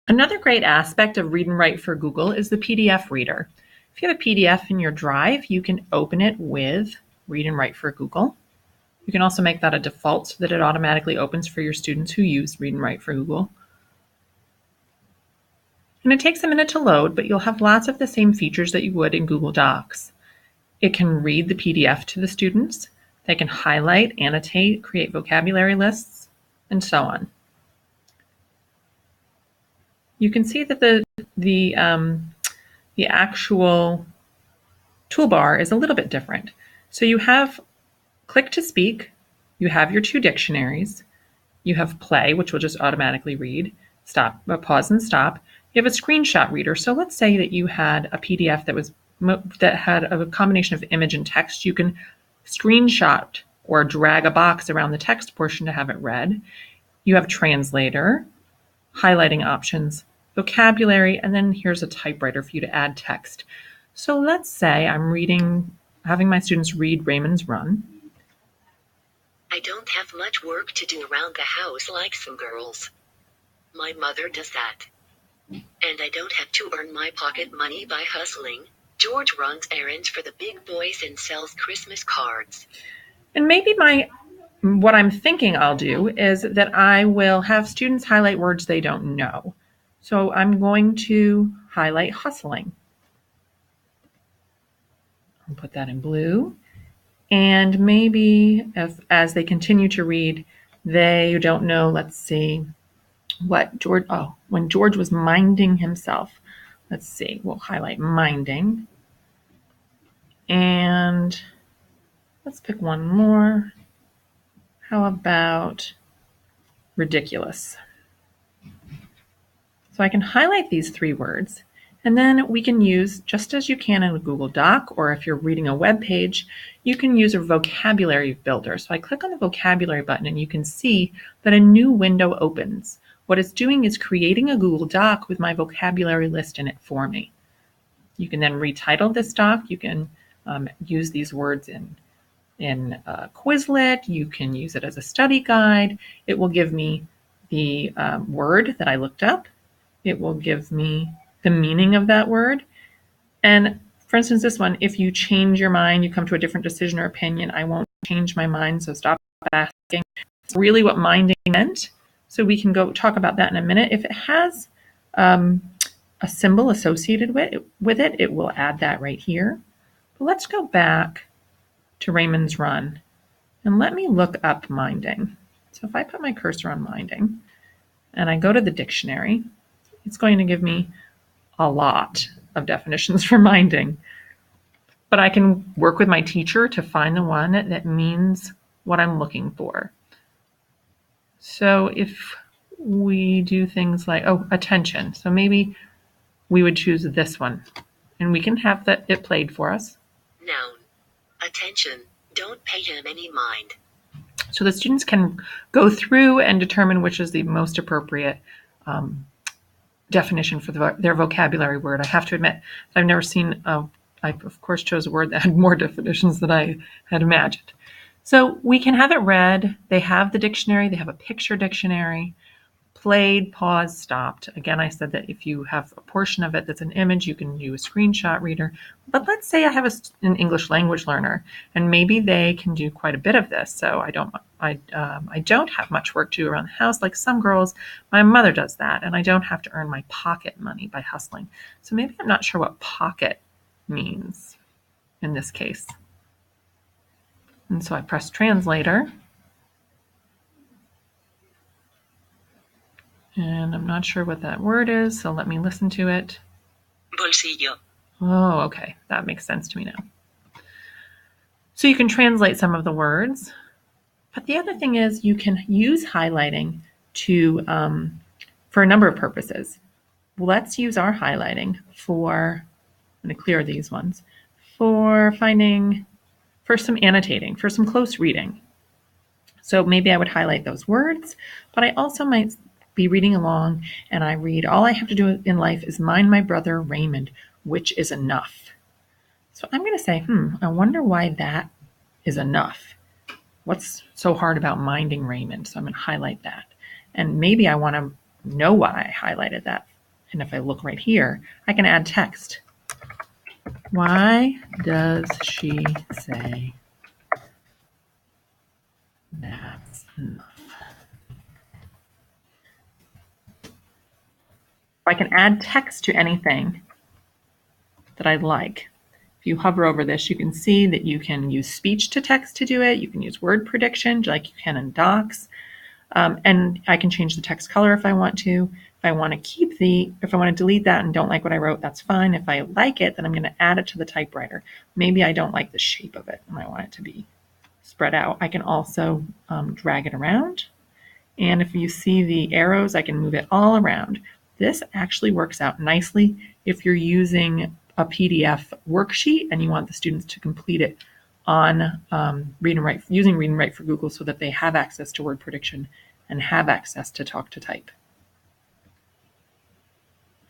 Another great aspect of Read and Write for Google is the PDF reader. If you have a PDF in your drive, you can open it with Read and Write for Google. You can also make that a default so that it automatically opens for your students who use Read and Write for Google. And it takes a minute to load, but you'll have lots of the same features that you would in Google Docs. It can read the PDF to the students. They can highlight, annotate, create vocabulary lists, and so on. You can see that the actual toolbar is a little bit different. So you have click to speak, you have your two dictionaries, you have play, which will just automatically read, stop, pause and stop. You have a screenshot reader. So let's say that you had a PDF that had a combination of image and text. You can screenshot or drag a box around the text portion to have it read. You have translator, highlighting options, vocabulary, and then here's a typewriter for you to add text. So let's say I'm having my students read Raymond's Run. I don't have much work to do around the house like some girls. My mother does that. And I don't have to earn my pocket money by hustling. George runs errands for the big boys and sells Christmas cards. And maybe what I'm thinking I'll do is that I will have students highlight words they don't know. So I'm going to highlight hustling. I'll put that in blue. And maybe as they continue to read, they don't know, let's see, when George was minding himself. Let's see, we'll highlight minding. And let's pick one more. How about ridiculous? So I can highlight these three words, and then we can use, just as you can in a Google Doc, or if you're reading a web page, you can use a vocabulary builder. So I click on the vocabulary button and you can see that a new window opens. What it's doing is creating a Google Doc with my vocabulary list in it for me. You can then retitle this doc. You can use these words in Quizlet. You can use it as a study guide. It will give me the word that I looked up. It will give me the meaning of that word. And for instance, this one, if you change your mind, you come to a different decision or opinion, I won't change my mind, so stop asking. It's really what minding meant. So we can go talk about that in a minute. If it has a symbol associated with it, it will add that right here. But let's go back to Raymond's Run and let me look up minding. So if I put my cursor on minding and I go to the dictionary, it's going to give me a lot of definitions for minding. But I can work with my teacher to find the one that means what I'm looking for. So if we do things like, attention. So maybe we would choose this one and we can have it played for us. Noun. Attention. Don't pay him any mind. So the students can go through and determine which is the most appropriate definition for their vocabulary word. I have to admit, I've never seen, I of course chose a word that had more definitions than I had imagined. So we can have it read. They have the dictionary. They have a picture dictionary. Played, paused, stopped. Again, I said that if you have a portion of it that's an image, you can do a screenshot reader. But let's say I have an English language learner, and maybe they can do quite a bit of this. So I don't have much work to do around the house like some girls. My mother does that, and I don't have to earn my pocket money by hustling. So maybe I'm not sure what pocket means in this case. And so I press translator. And I'm not sure what that word is, so let me listen to it. Bolsillo. Oh, okay. That makes sense to me now. So you can translate some of the words. But the other thing is you can use highlighting for a number of purposes. Let's use our highlighting I'm going to clear these ones, for some annotating, for some close reading. So maybe I would highlight those words, but I also might be reading along and I read, all I have to do in life is mind my brother Raymond, which is enough. So I'm going to say, I wonder why that is enough. What's so hard about minding Raymond? So I'm going to highlight that. And maybe I want to know why I highlighted that And if I look right here, I can add text. Why does she say that's enough? I can add text to anything that I'd like. If you hover over this, you can see that you can use speech to text to do it. You can use word prediction like you can in Docs. And I can change the text color if I want to. If I want to delete that and don't like what I wrote, that's fine. If I like it, then I'm going to add it to the typewriter. Maybe I don't like the shape of it and I want it to be spread out. I can also drag it around. And if you see the arrows, I can move it all around. This actually works out nicely if you're using a PDF worksheet and you want the students to complete it on Read and Write, using Read and Write for Google so that they have access to word prediction and have access to talk to type.